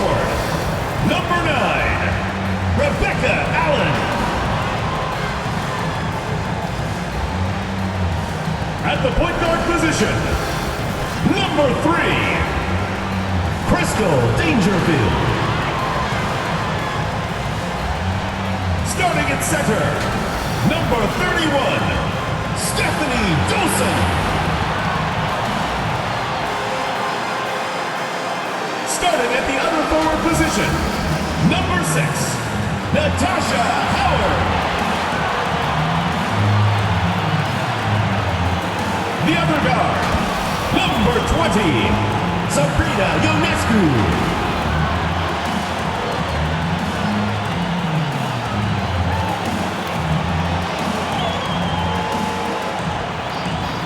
forward, number 9, Rebecca Allen. At the point guard position, number 3, Crystal Dangerfield. Starting at center, number 31, Stephanie Dawson. Starting at the other forward position, number 6, Natasha Howard. The other guard, number 20, Sabrina Ionescu.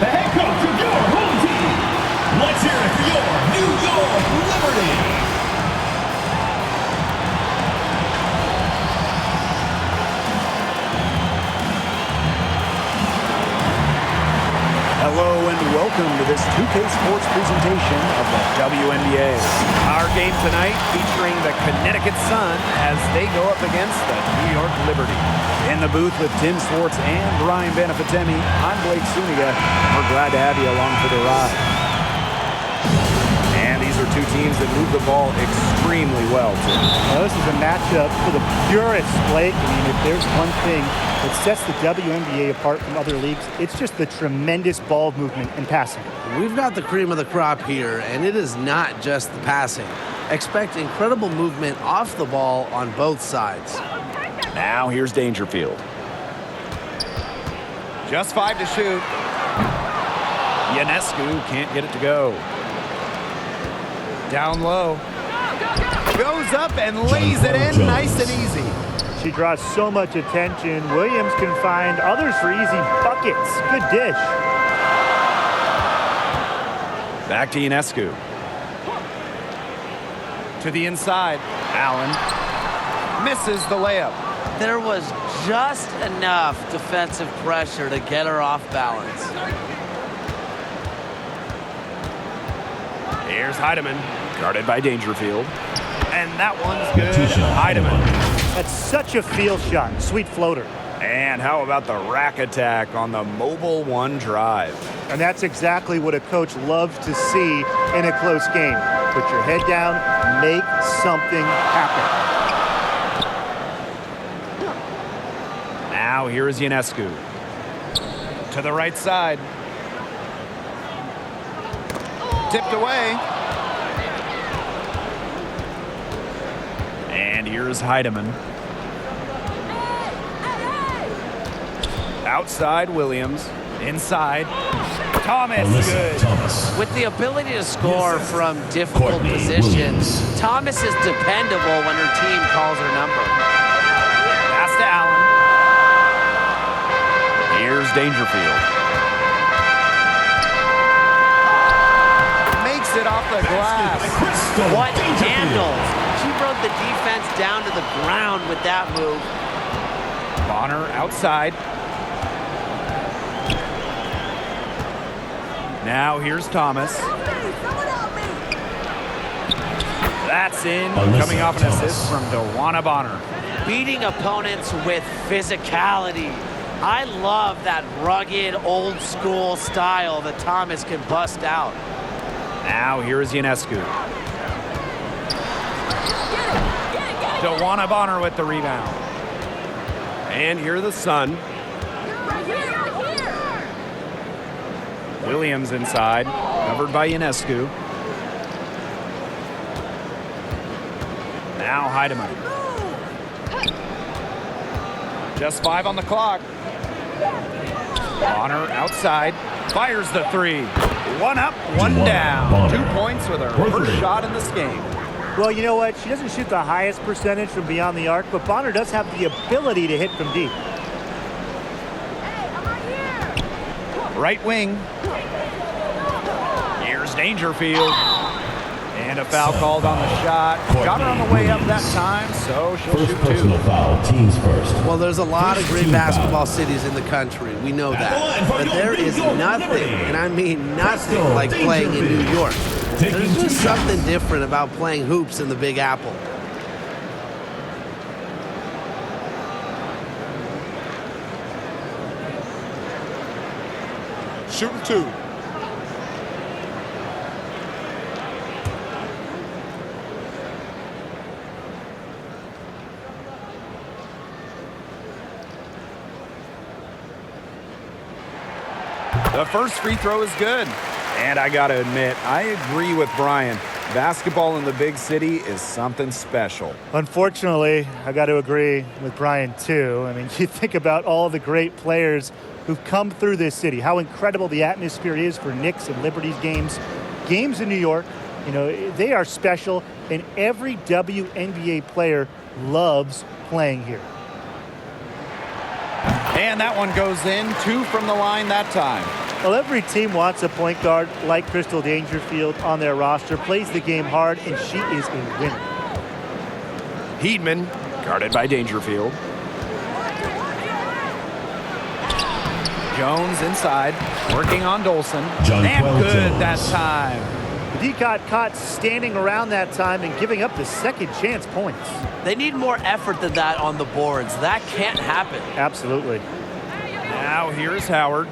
The head coach of your home team. Let's hear it for your New York Liberty. Hello and welcome to this 2K Sports presentation of the WNBA. Our game tonight featuring the Connecticut Sun as they go up against the New York Liberty. In the booth with Tim Swartz and Ryan Benefitemi, I'm Blake Suniga. We're glad to have you along for the ride. And these are two teams that move the ball extremely well, too. Well, this is a matchup for the purists, Blake. I mean, if there's one thing that sets the WNBA apart from other leagues, it's just the tremendous ball movement and passing. We've got the cream of the crop here, and it is not just the passing. Expect incredible movement off the ball on both sides. Now here's Dangerfield. Just 5 to shoot. Ionescu can't get it to go. Down low. Goes up and lays it in nice and easy. She draws so much attention. Williams can find others for easy buckets. Good dish. Back to Ionescu. To the inside. Allen misses the layup. There was just enough defensive pressure to get her off balance. Here's Heidemann, guarded by Dangerfield. And that one's good. Heidemann. That's such a field shot. Sweet floater. And how about the rack attack on the mobile one drive? And that's exactly what a coach loves to see in a close game. Put your head down, make something happen. Now here is Ionescu. To the right side. Tipped away. And here's Heidemann. Outside Williams. Inside. Thomas, good. With the ability to score from difficult positions, Thomas is dependable when her team calls her number. Pass to Allen. Here's Dangerfield. Makes it off the glass. What handles? She broke the defense down to the ground with that move. Bonner outside. Now here's Thomas. That's in. Coming off an assist from Dewana Bonner. Beating opponents with physicality. I love that rugged, old-school style that Thomas can bust out. Now here is Ionescu. Dewana Bonner with the rebound. And here the Sun. Williams inside, covered by Ionescu. Now Heidemann. Just 5 on the clock. Bonner outside, fires the 3. One up, one down. 2 points with her first shot in this game. Well, you know what? She doesn't shoot the highest percentage from beyond the arc, but Bonner does have the ability to hit from deep. Right wing. Here's Dangerfield. And a foul called on the shot. Got her on the way up that time, so she'll shoot 2. Personal foul, teams first. Well, there's a lot of great basketball cities in the country. We know that. But there is nothing, and I mean nothing, like playing in New York. taking There's 2 just shots. something different about playing hoops in the Big Apple. Shooting 2. The first free throw is good. And I got to admit, I agree with Brian. Basketball in the big city is something special. Unfortunately, I got to agree with Brian, too. I mean, you think about all the great players who've come through this city, how incredible the atmosphere is for Knicks and Liberties games. Games in New York, you know, they are special, and every WNBA player loves playing here. And that one goes in. 2 from the line that time. Well, every team wants a point guard like Crystal Dangerfield on their roster, plays the game hard, and she is a winner. Heedman, guarded by Dangerfield. Jones inside, working on Dolson. And good that time. D got caught standing around that time and giving up the second chance points. They need more effort than that on the boards. That can't happen. Absolutely. Now here's Howard.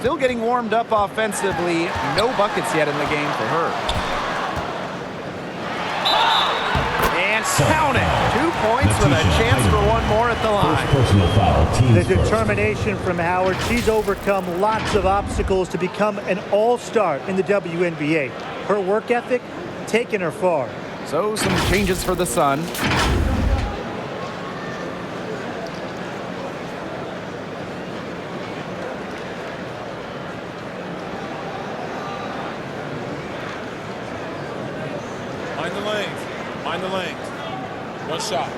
Still getting warmed up offensively. No buckets yet in the game for her. And count it. 2 points with a chance for one more at the line. First personal foul. The Team's first. determination from Howard. She's overcome lots of obstacles to become an all-star in the WNBA. Her work ethic, taking her far. So some changes for the Sun. Mind the lanes. Mind the lanes. One shot.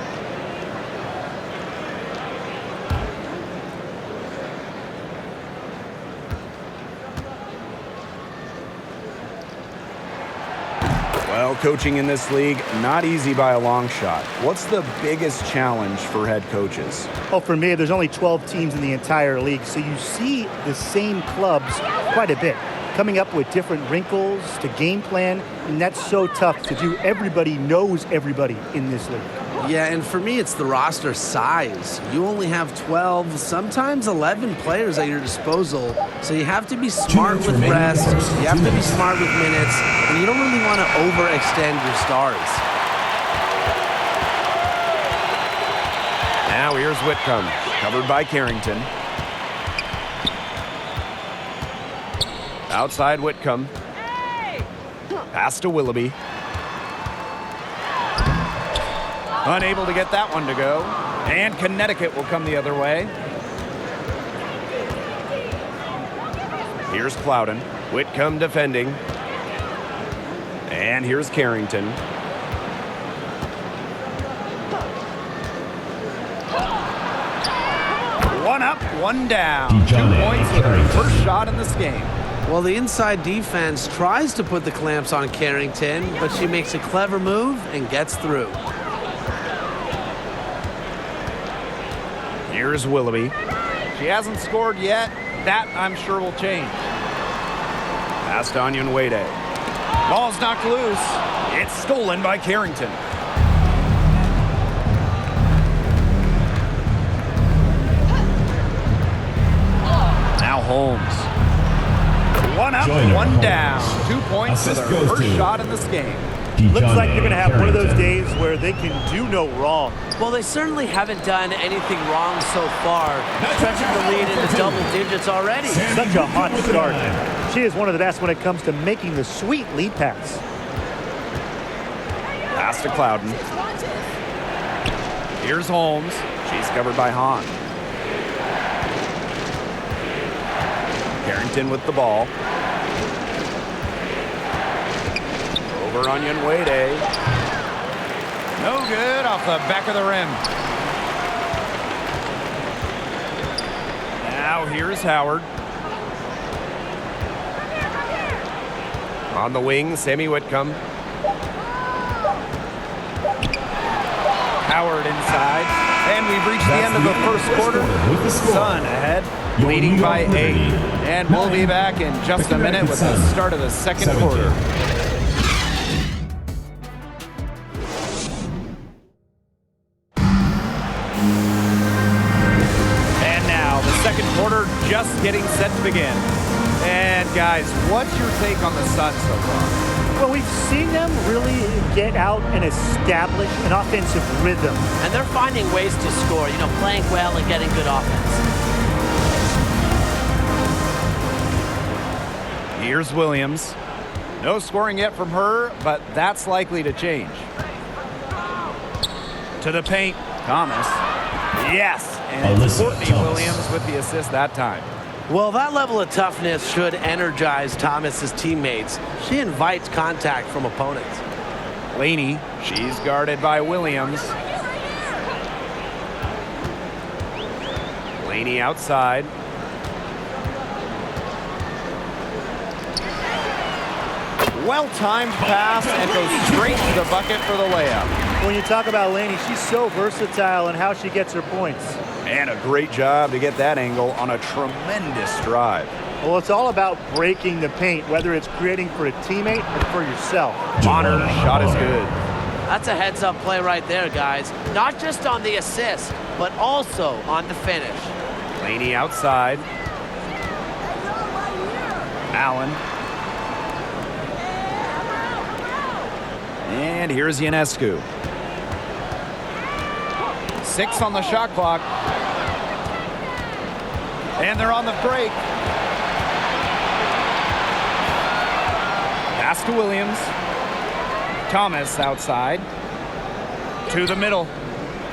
Well, coaching in this league, not easy by a long shot. What's the biggest challenge for head coaches? Oh, for me, there's only 12 teams in the entire league, so you see the same clubs quite a bit, coming up with different wrinkles to game plan, and that's so tough to do. Everybody knows everybody in this league. Yeah, and for me, it's the roster size. You only have 12, sometimes 11 players at your disposal, so you have to be smart with rest, you have to be smart with minutes, and you don't really want to overextend your stars. Now here's Whitcomb, covered by Carrington. Outside Whitcomb. Pass to Willoughby. Unable to get that one to go. And Connecticut will come the other way. Here's Plowden. Whitcomb defending. And here's Carrington. One up, one down. 2 points with her first shot in this game. Well, the inside defense tries to put the clamps on Carrington, but she makes a clever move and gets through. Here's Willoughby. She hasn't scored yet. That, I'm sure, will change. Pass to Onyenwede. Ball's knocked loose. It's stolen by Carrington. Now Holmes. One up, one down. 2 points for their first shot in this game. Looks like they're going to have one of those days where they can do no wrong. Well, they certainly haven't done anything wrong so far, stretching the lead into double digits already. Such a hot start. She is one of the best when it comes to making the sweet lead pass. Pass to Clouden. Here's Holmes. She's covered by Hahn. Carrington with the ball. Over Onyenwede. No good, off the back of the rim. Now here's Howard. On the wing, Sammy Whitcomb. Howard inside. And we've reached the end of the first quarter. Sun ahead, leading by 8. And we'll be back in just a minute with the start of the second quarter. getting set to begin. And guys, what's your take on the Suns so far? Well, we've seen them really get out and establish an offensive rhythm. And they're finding ways to score, playing well and getting good offense. Here's Williams. No scoring yet from her, but that's likely to change. To the paint, Thomas. Yes, and it's Courtney Williams with the assist that time. Well, that level of toughness should energize Thomas's teammates. She invites contact from opponents. Laney, she's guarded by Williams. Laney outside. Well-timed pass and goes straight to the bucket for the layup. When you talk about Laney, she's so versatile in how she gets her points. And a great job to get that angle on a tremendous drive. Well, it's all about breaking the paint, whether it's creating for a teammate or for yourself. Bonner's shot is good. That's a heads-up play right there, guys. Not just on the assist, but also on the finish. Laney outside. Allen. And here's Ionescu. 6 on the shot clock. And they're on the break. Pass to Williams. Thomas outside. To the middle.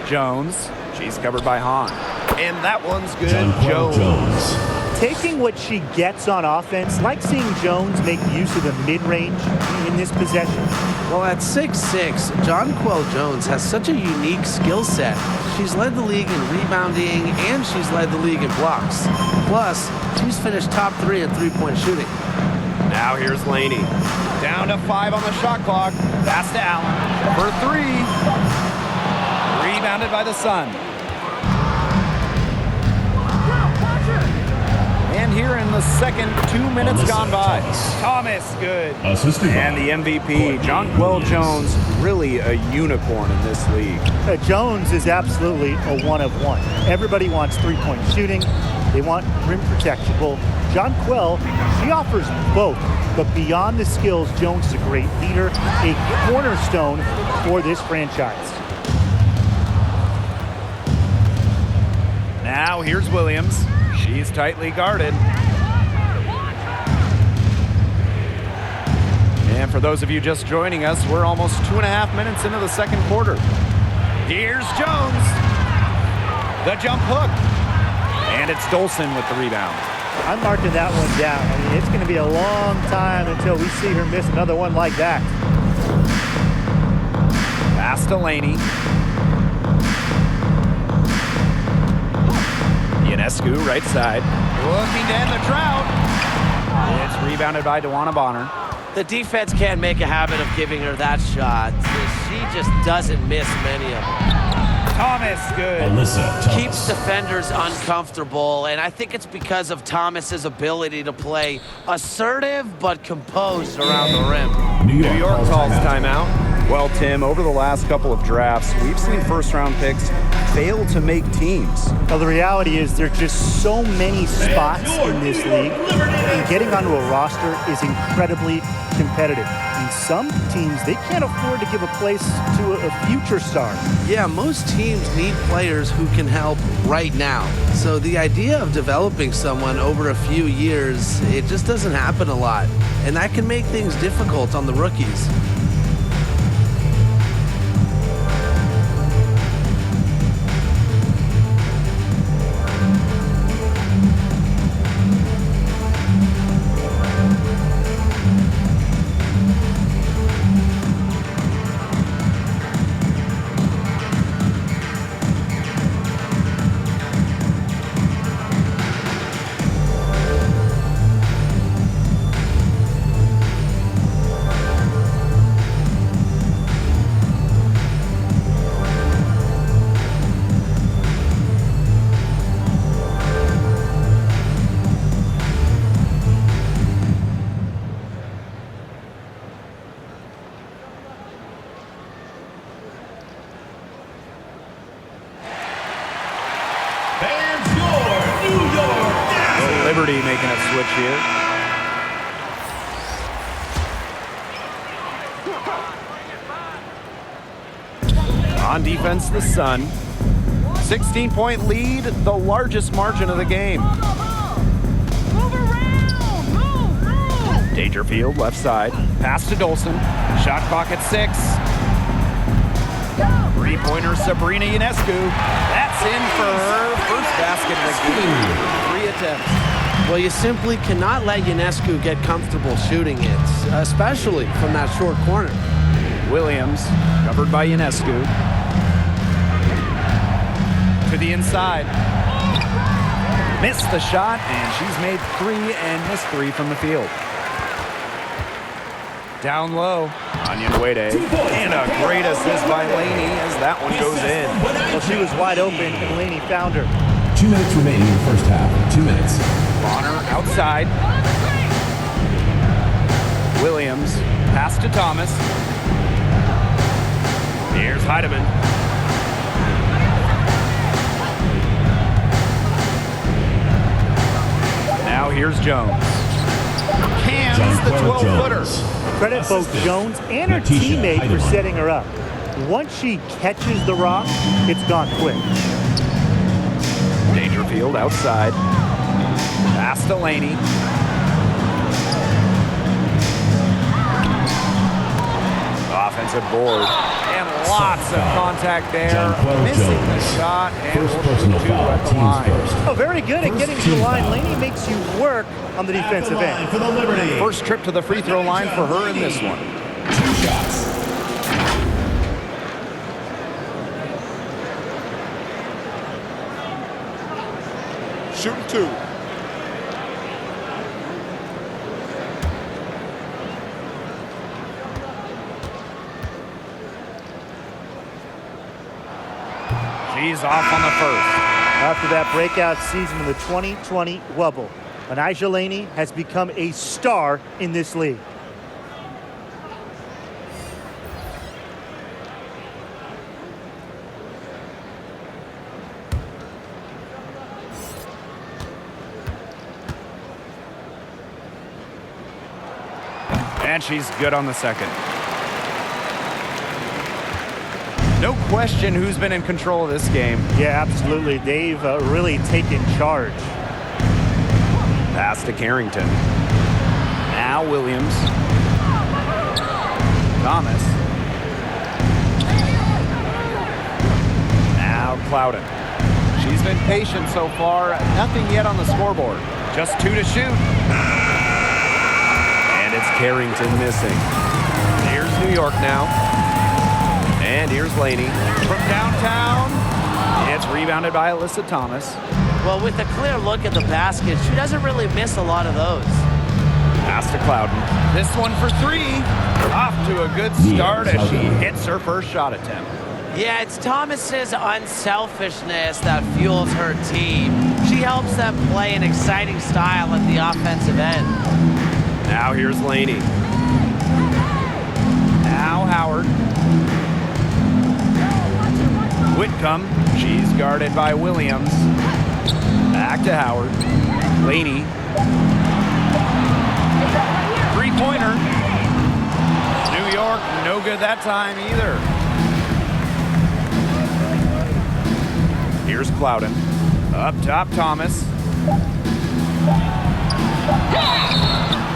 Jones. She's covered by Hahn. And that one's good. Jones. Taking what she gets on offense, like seeing Jones make use of the mid-range in this possession. Well, at 6'6", Jonquel Jones has such a unique skill set. She's led the league in rebounding, and she's led the league in blocks. Plus, she's finished top 3 in three-point shooting. Now here's Laney. Down to 5 on the shot clock. Pass to Allen for 3. Rebounded by the Sun. And here in the second, 2 minutes gone by. Thomas, good. And the MVP, Jonquel Jones, really a unicorn in this league. Jones is absolutely a one of one. Everybody wants three-point shooting. They want rim protection. Well, Jonquel, she offers both. But beyond the skills, Jones is a great leader, a cornerstone for this franchise. Now here's Williams. She's tightly guarded. And for those of you just joining us, we're almost 2.5 minutes into the second quarter. Here's Jones. The jump hook. And it's Dolson with the rebound. I'm marking that one down. I mean, it's going to be a long time until we see her miss another one like that. Pass to Laney. Ionescu, right side. Looking to end the drought. It's rebounded by DeWanna Bonner. The defense can't make a habit of giving her that shot. She just doesn't miss many of them. Thomas, good. Keeps defenders uncomfortable, and I think it's because of Thomas's ability to play assertive but composed around the rim. New York calls timeout. Well, Tim, over the last couple of drafts, we've seen first-round picks fail to make teams. Well, the reality is there are just so many spots in this league, and getting onto a roster is incredibly competitive. And some teams, they can't afford to give a place to a future star. Yeah, most teams need players who can help right now. So the idea of developing someone over a few years, it just doesn't happen a lot. And that can make things difficult on the rookies. Liberty making a switch here. On defense, the Sun. 16-point lead, the largest margin of the game. Dangerfield, left side. Pass to Dolson. Shot clock at 6. Three-pointer, Sabrina Ionescu. That's in for her first basket of the game. 3 attempts. Well, you simply cannot let Ionescu get comfortable shooting it, especially from that short corner. Williams, covered by Ionescu. To the inside. Missed the shot, and she's made 3 and missed 3 from the field. Down low, Onion Wade. And a great assist by Laney as that one goes in. Well, she was wide open, and Laney found her. 2 minutes remaining in the first half. 2 minutes. Bonner outside. Williams, pass to Thomas. Here's Heidemann. Now here's Jones. Cans the 12-footer. Credit both Jones and her teammate for setting her up. Once she catches the rock, it's gone quick. Dangerfield outside. Pass to Laney. Offensive board. And lots of contact there. Missing the shot and First personal foul, at the team's line. first. Oh, very good at getting to the line. Laney makes you work on the defensive end. For the Liberty. First trip to the free throw line for her in this one. 2 shots. Shooting 2. She's off on the first. After that breakout season in the 2020 Wubble, Anijah Laney has become a star in this league. And she's good on the second. No question who's been in control of this game. Yeah, absolutely. They've really taken charge. Pass to Carrington. Now Williams. Thomas. Now Clouden. She's been patient so far. Nothing yet on the scoreboard. Just 2 to shoot. And it's Carrington missing. Here's New York now. And here's Laney from downtown. It's rebounded by Alyssa Thomas. Well, with a clear look at the basket, she doesn't really miss a lot of those. Pass to Clouden. This one for 3. Off to a good start as she hits her first shot attempt. Yeah, it's Thomas's unselfishness that fuels her team. She helps them play an exciting style at the offensive end. Now here's Laney. Now Howard. Whitcomb. She's guarded by Williams. Back to Howard. Laney. Three-pointer. New York, no good that time either. Here's Clouden. Up top, Thomas.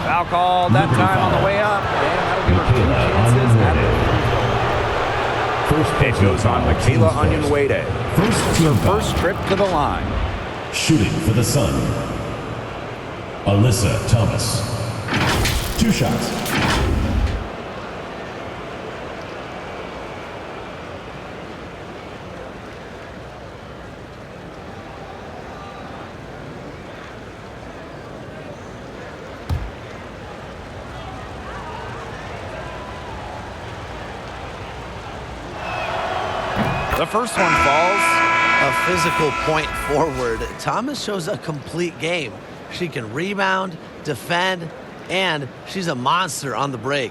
Foul called that time on the way up. And that'll give her 2 chances at the it goes on Michaela Onion-Wade. First trip to the line. Shooting for the Sun. Alyssa Thomas. 2 shots. The first one falls. A physical point forward. Thomas shows a complete game. She can rebound, defend, and she's a monster on the break.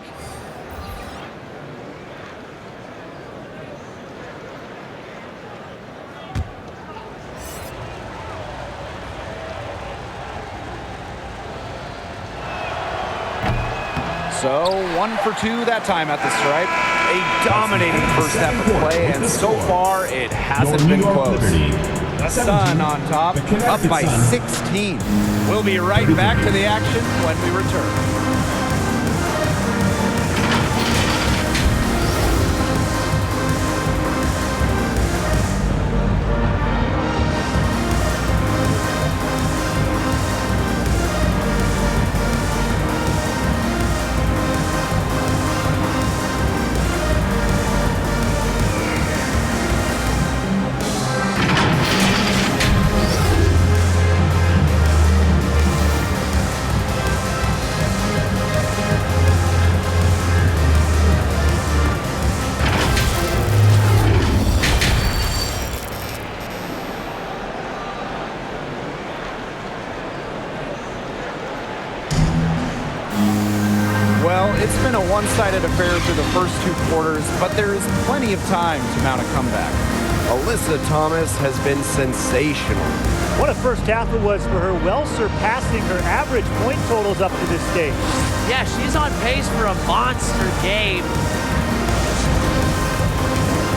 So 1 for 2 that time at the stripe. A dominating first half of play, and so far it hasn't been close. The Sun on top, up by 16. We'll be right back to the action when we return. It's been a one-sided affair through the first 2 quarters, but there is plenty of time to mount a comeback. Alyssa Thomas has been sensational. What a first half it was for her, well surpassing her average point totals up to this stage. Yeah, she's on pace for a monster game.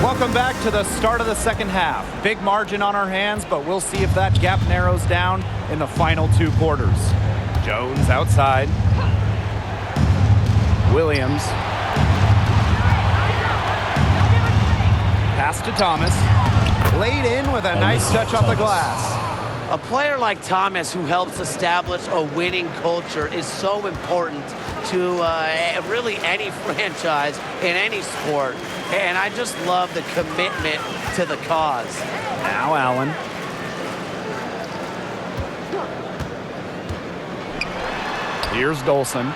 Welcome back to the start of the second half. Big margin on our hands, but we'll see if that gap narrows down in the final 2 quarters. Jones outside. Williams. Pass to Thomas. Laid in with a nice touch off the glass. A player like Thomas who helps establish a winning culture is so important to really any franchise in any sport. And I just love the commitment to the cause. Now Allen. Here's Dolson.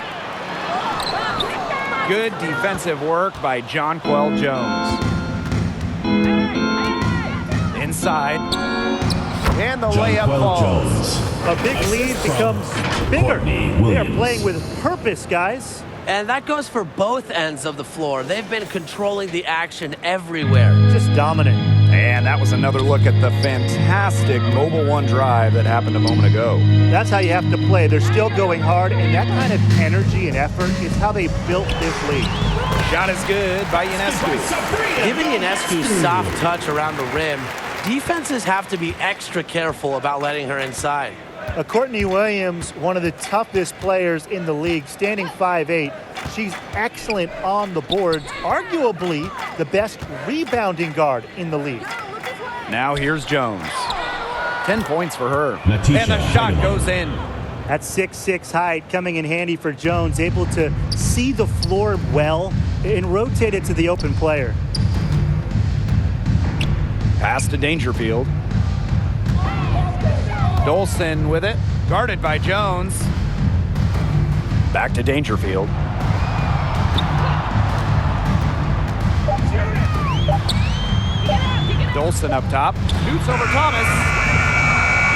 Good defensive work by Jonquel Jones. Inside. And the layup falls. A big lead becomes bigger. They are playing with purpose, guys. And that goes for both ends of the floor. They've been controlling the action everywhere. Just dominant. And that was another look at the fantastic Mobile One drive that happened a moment ago. That's how you have to play. They're still going hard, and that kind of energy and effort is how they built this lead. Shot is good by Ionescu. Giving Ionescu soft touch around the rim, defenses have to be extra careful about letting her inside. Courtney Williams, one of the toughest players in the league, standing 5'8". She's excellent on the boards, arguably the best rebounding guard in the league. Now here's Jones. 10 points for her. And the shot goes in. That 6'6" height coming in handy for Jones, able to see the floor well and rotate it to the open player. Pass to Dangerfield. Dolson with it, guarded by Jones. Back to Dangerfield. Dolson up top, shoots over Thomas.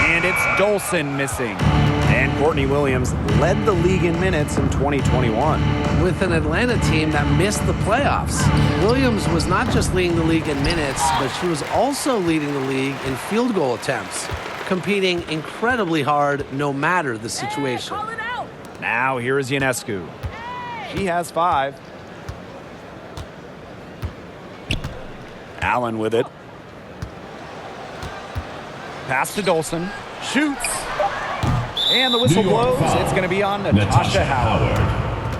And it's Dolson missing. And Courtney Williams led the league in minutes in 2021. With an Atlanta team that missed the playoffs, Williams was not just leading the league in minutes, but she was also leading the league in field goal attempts, competing incredibly hard no matter the situation. Now here is Ionescu. She has 5. Allen with it. Pass to Dolson. Shoots. And the whistle blows. It's going to be on Natasha Howard.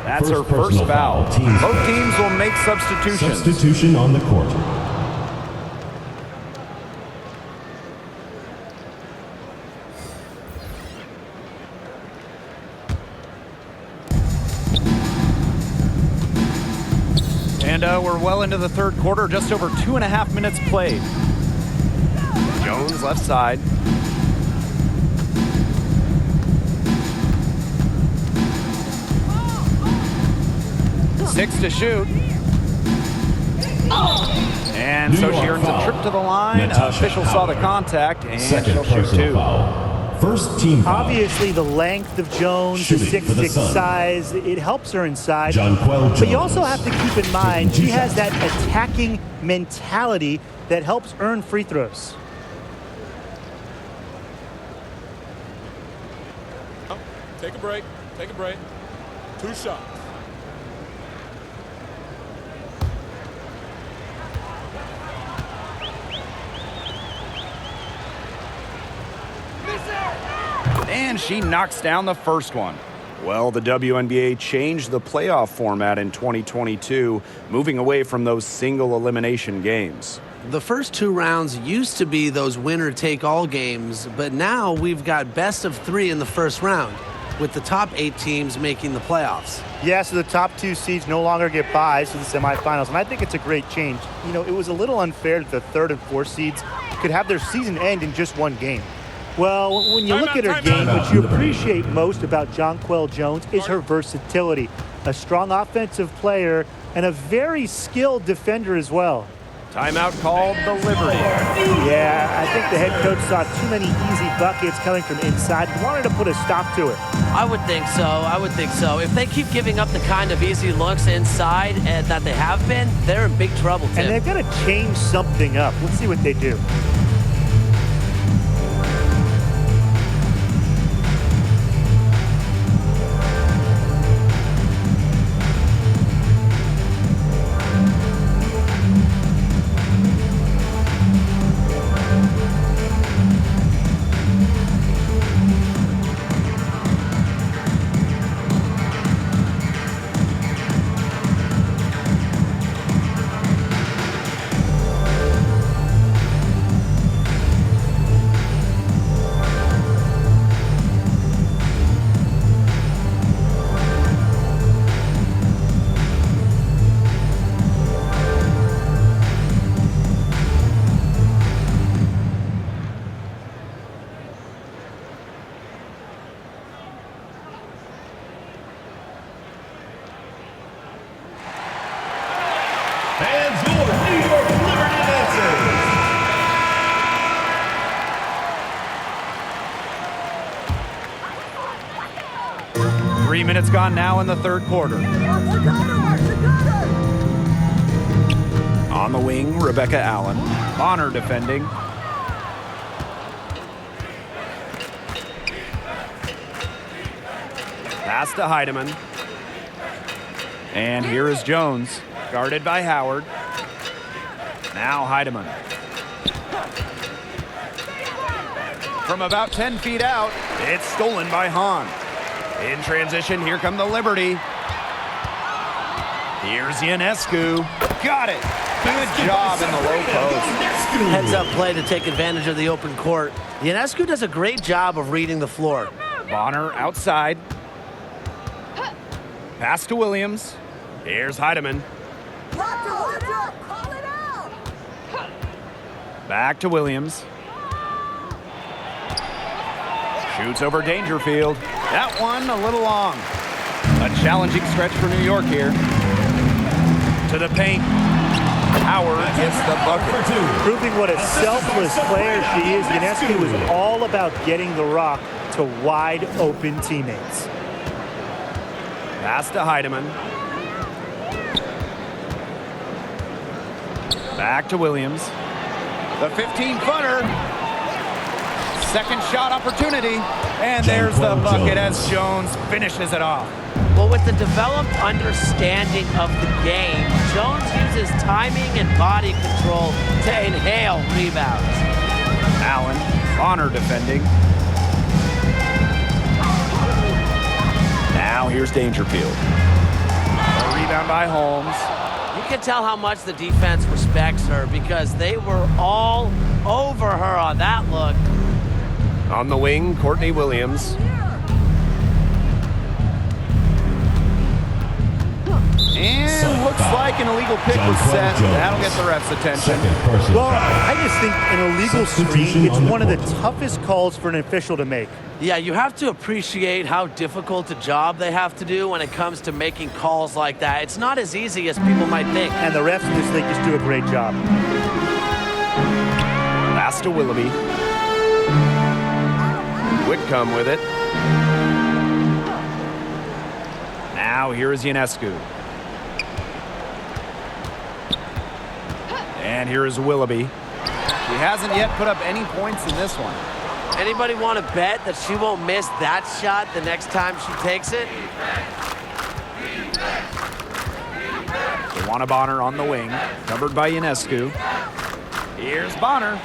That's her first foul. Both teams will make substitutions. Substitution on the court. And we're well into the third quarter, just over 2.5 minutes played. Jones left side. Six to shoot. And so she earns a trip to the line. Official saw the contact, and she'll shoot 2. First team foul. Obviously, the length of Jones, the 6'6" size, it helps her inside. But you also have to keep in mind, she has that attacking mentality that helps earn free throws. Take a break. Take a break. 2 shots. And she knocks down the first one. Well, the WNBA changed the playoff format in 2022, moving away from those single elimination games. The first 2 rounds used to be those winner-take-all games, but now we've got best of 3 in the first round, with the top 8 teams making the playoffs. Yeah, so the top 2 seeds no longer get byes to the semifinals, and I think it's a great change. You know, it was a little unfair that the 3rd and 4th seeds could have their season end in just 1 game. Well, when you look at her game, what you appreciate most about Jonquel Jones is her versatility. A strong offensive player and a very skilled defender as well. Timeout called the Liberty. Yeah, I think the head coach saw too many easy buckets coming from inside and wanted to put a stop to it. I would think so. I would think so. If they keep giving up the kind of easy looks inside that they have been, they're in big trouble, Tim. And they've got to change something up. Let's see what they do. And your New York Liberty Dancers. 3 minutes gone now in the 3rd quarter. On the wing, Rebecca Allen. Bonner defending. Pass to Heidemann. And here is Jones, guarded by Howard. Now Heidemann. From about 10 feet out, it's stolen by Hahn. In transition, here come the Liberty. Here's Ionescu. Got it. Good job in the low post. Heads-up play to take advantage of the open court. Ionescu does a great job of reading the floor. Bonner outside. Pass to Williams. Here's Heidemann. Back to Williams. Shoots over Dangerfield. That one a little long. A challenging stretch for New York here. To the paint. Howard gets the bucket. Proving what a selfless player she is, Ionescu was all about getting the rock to wide open teammates. Pass to Heidemann. Back to Williams. The 15-footer. Second shot opportunity. And there's the bucket as Jones finishes it off. Well, with the developed understanding of the game, Jones uses timing and body control to inhale rebounds. Allen, Bonner defending. Now here's Dangerfield. A rebound by Holmes. You can tell how much the defense respects her because they were all over her on that look. On the wing, Courtney Williams. And looks like an illegal pick was set. That'll get the ref's attention. Well, I just think an illegal screen, it's one of the toughest calls for an official to make. Yeah, you have to appreciate how difficult a job they have to do when it comes to making calls like that. It's not as easy as people might think. And the refs in this league just do a great job. Pass to Willoughby. Whitcomb with it. Now here is Ionescu. And here is Willoughby. She hasn't yet put up any points in this one. Anybody want to bet that she won't miss that shot the next time she takes it? Dewana Bonner on the wing, covered by Ionescu. Here's Bonner.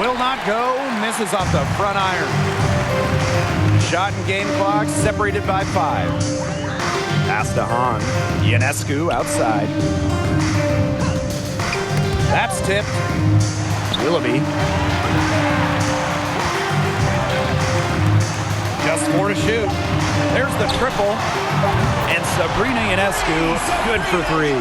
Will not go, misses off the front iron. Shot and game clock separated by 5. Pass to Hahn. Ionescu outside. That's tipped. Willoughby. Just 4 to shoot. There's the triple. And Sabrina Ionescu, good for 3.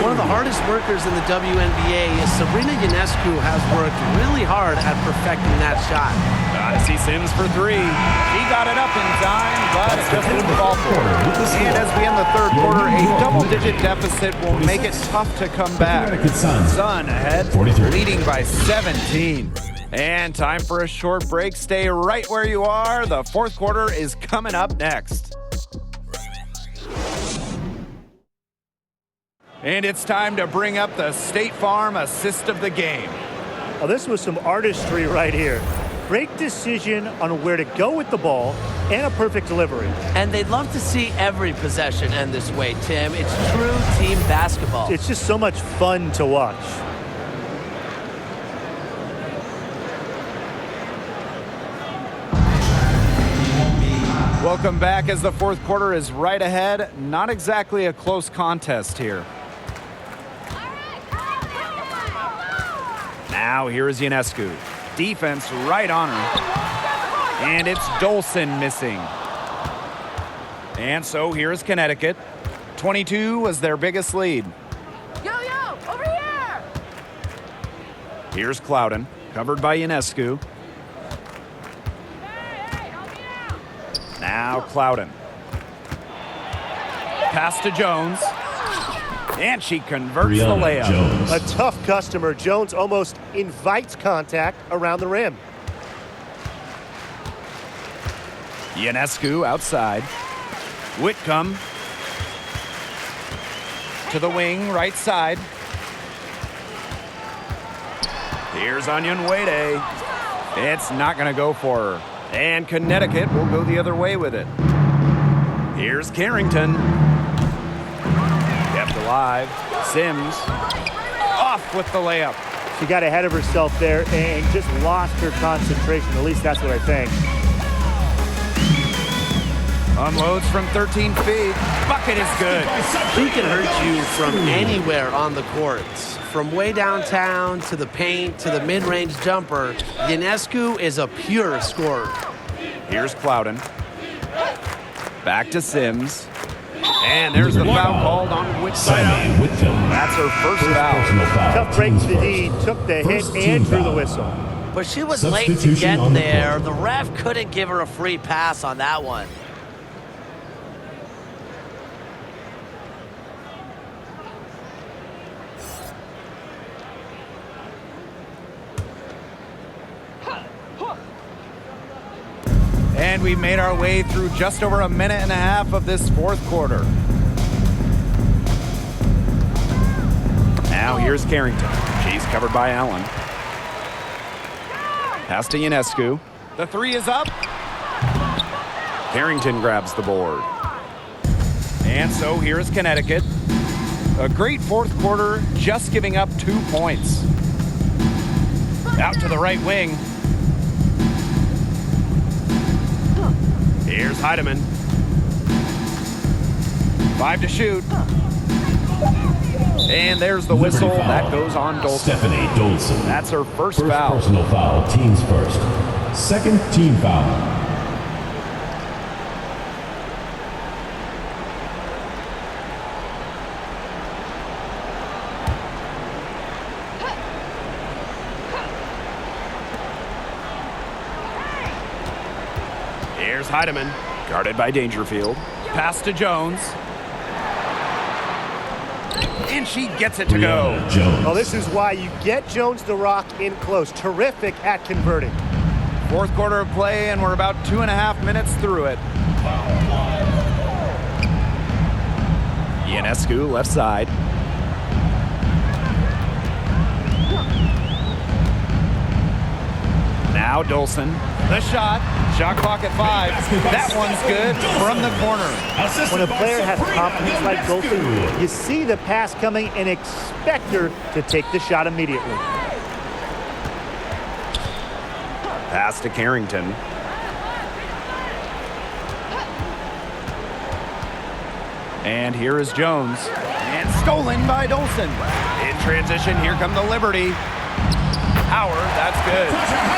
One of the hardest workers in the WNBA is Sabrina Ionescu has worked really hard at perfecting that shot. Odyssey Sims for 3. She got it up in time, but it just didn't fall for her. And as we end the third quarter, a double-digit deficit will make it tough to come back. Sun ahead, leading by 17. And time for a short break. Stay right where you are. The fourth quarter is coming up next. And it's time to bring up the State Farm assist of the game. Oh, this was some artistry right here. Great decision on where to go with the ball and a perfect delivery. And they'd love to see every possession end this way, Tim. It's true team basketball. It's just so much fun to watch. Welcome back as the fourth quarter is right ahead. Not exactly a close contest here. Now here is Ionescu. Defense right on her. And it's Dolson missing. And so here is Connecticut. 22 was their biggest lead. Yo, over here! Here's Clouden, covered by Ionescu. Now Clouden. Pass to Jones. And she converts the layup. Jones. A tough customer. Jones almost invites contact around the rim. Ionescu outside. Whitcomb to the wing, right side. Here's Onyenwere. It's not going to go for her. And Connecticut will go the other way with it. Here's Carrington. Kept alive. Sims off with the layup. She got ahead of herself there and just lost her concentration. At least that's what I think. Unloads from 13 feet. Bucket is good. She can hurt you from anywhere on the courts. From way downtown to the paint to the mid-range jumper, Ionescu is a pure scorer. Here's Clouden. Back to Sims. And there's the foul called on Whitcomb. That's her first foul. Tough break to the D. Took the hit and drew the whistle. But she was late to get there. The ref couldn't give her a free pass on that one. And we made our way through just over a minute and a half of this fourth quarter. Now here's Carrington. She's covered by Allen. Pass to Ionescu. The three is up. Carrington grabs the board. And so here's Connecticut. A great fourth quarter, just giving up 2 points. Out to the right wing. Here's Heidemann. 5 to shoot. And there's the whistle. That goes on Dolson. Stephanie Dolson. That's her first foul. Personal foul, team's first. Second team foul. Here's Heidemann, guarded by Dangerfield. Pass to Jones. And she gets it to go. Jones. Well, this is why you get Jones to rock in close. Terrific at converting. Fourth quarter of play, and we're about 2.5 minutes through it. Ionescu, left side. Now Dolson. The shot. Shot clock at 5. That one's good from the corner. When a player has confidence like Dolson, you see the pass coming and expect her to take the shot immediately. Pass to Carrington. And here is Jones. And stolen by Dolson. In transition, here come the Liberty. Howard, that's good.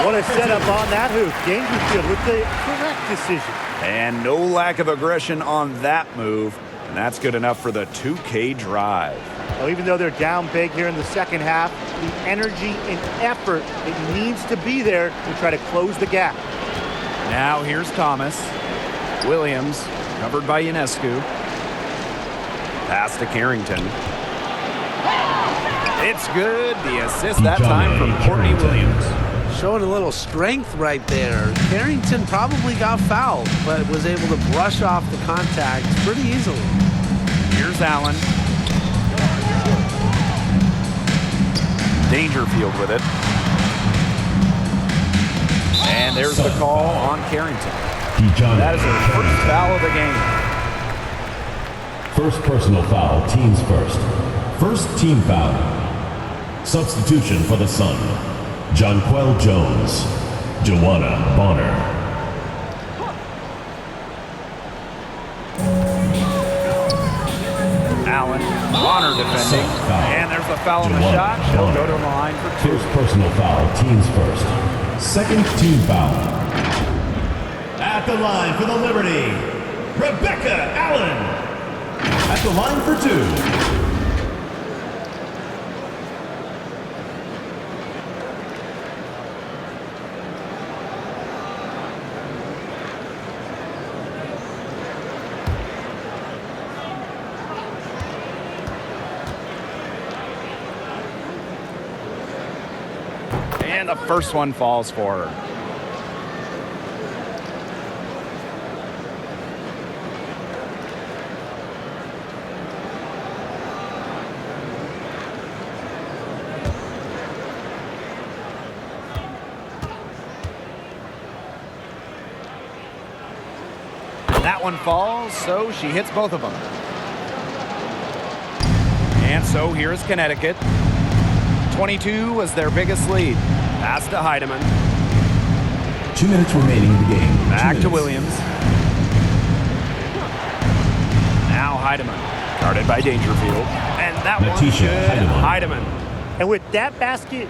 What a setup on that hoop. Dangerfield with the correct decision. And no lack of aggression on that move. And that's good enough for the 2K drive. Well, even though they're down big here in the second half, the energy and effort it needs to be there to try to close the gap. Now here's Thomas. Williams, covered by Ionescu. Pass to Carrington. It's good. The assist that time from Courtney Williams. Showing a little strength right there. Carrington probably got fouled, but was able to brush off the contact pretty easily. Here's Allen. Dangerfield with it. And there's the call on Carrington. That is her first foul of the game. First personal foul, teams first. First team foul. Substitution for the Sun. Jonquel Jones. Joanna Bonner. Allen. Bonner defending. And there's the foul on the shot. She'll go to the line for 2. First personal foul, teams first. Second team foul. At the line for the Liberty, Rebecca Allen. At the line for 2. And the first one falls for her. That one falls, so she hits both of them. And so here's Connecticut. 22 was their biggest lead. Pass to Heidemann. 2 minutes remaining in the game. Back to Williams. Now Heidemann. Guarded by Dangerfield. And that one's good. Heidemann. And with that basket,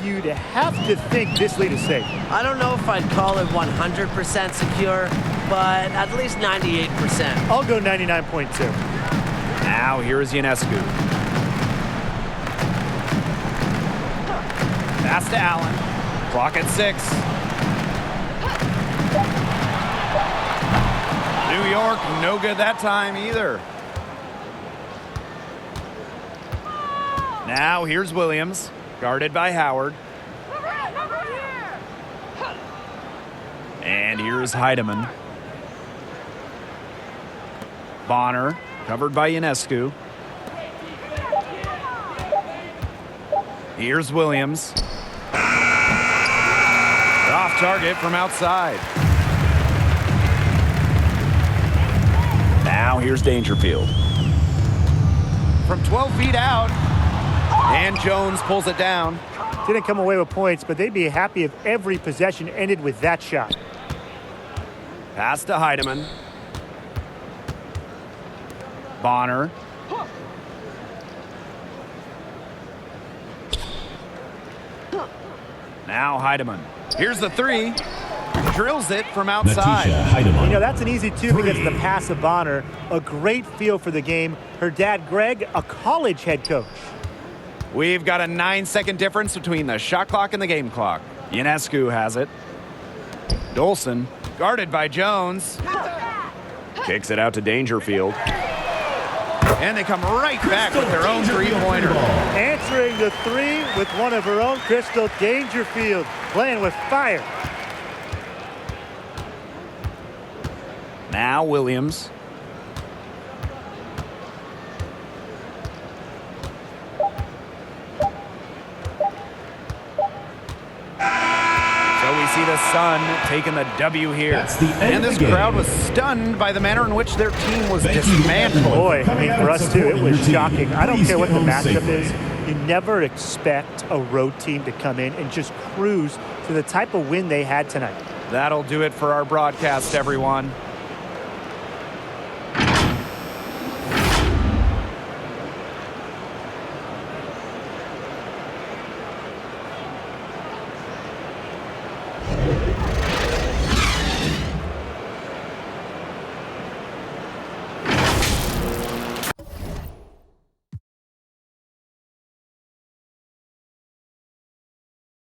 you'd have to think this lead is safe. I don't know if I'd call it 100% secure, but at least 98%. I'll go 99.2. Now here is Ionescu. Pass to Allen. Clock at 6. New York, no good that time either. Now here's Williams, guarded by Howard. And here's Heidemann. Bonner, covered by Ionescu. Here's Williams. Off target from outside. Now here's Dangerfield. From 12 feet out. And Jones pulls it down. Didn't come away with points, but they'd be happy if every possession ended with that shot. Pass to Heidemann. Bonner. Now Heidemann. Here's the 3. Drills it from outside. You know, that's an easy 2 because of the pass of Bonner. A great feel for the game. Her dad, Greg, a college head coach. We've got a 9-second difference between the shot clock and the game clock. Ionescu has it. Dolson, guarded by Jones. Kicks it out to Dangerfield. And they come right back with their own 3-pointer. Answering the 3 with one of her own, Crystal Dangerfield, playing with fire. Now Williams. So we see the Sun taking the W here. That's the end and this of the game. crowd was stunned by the manner in which their team was dismantled. Boy, I mean, for us too, it was shocking. I don't care what the matchup safely. is. You never expect a road team to come in and just cruise to the type of win they had tonight. That'll do it for our broadcast, everyone.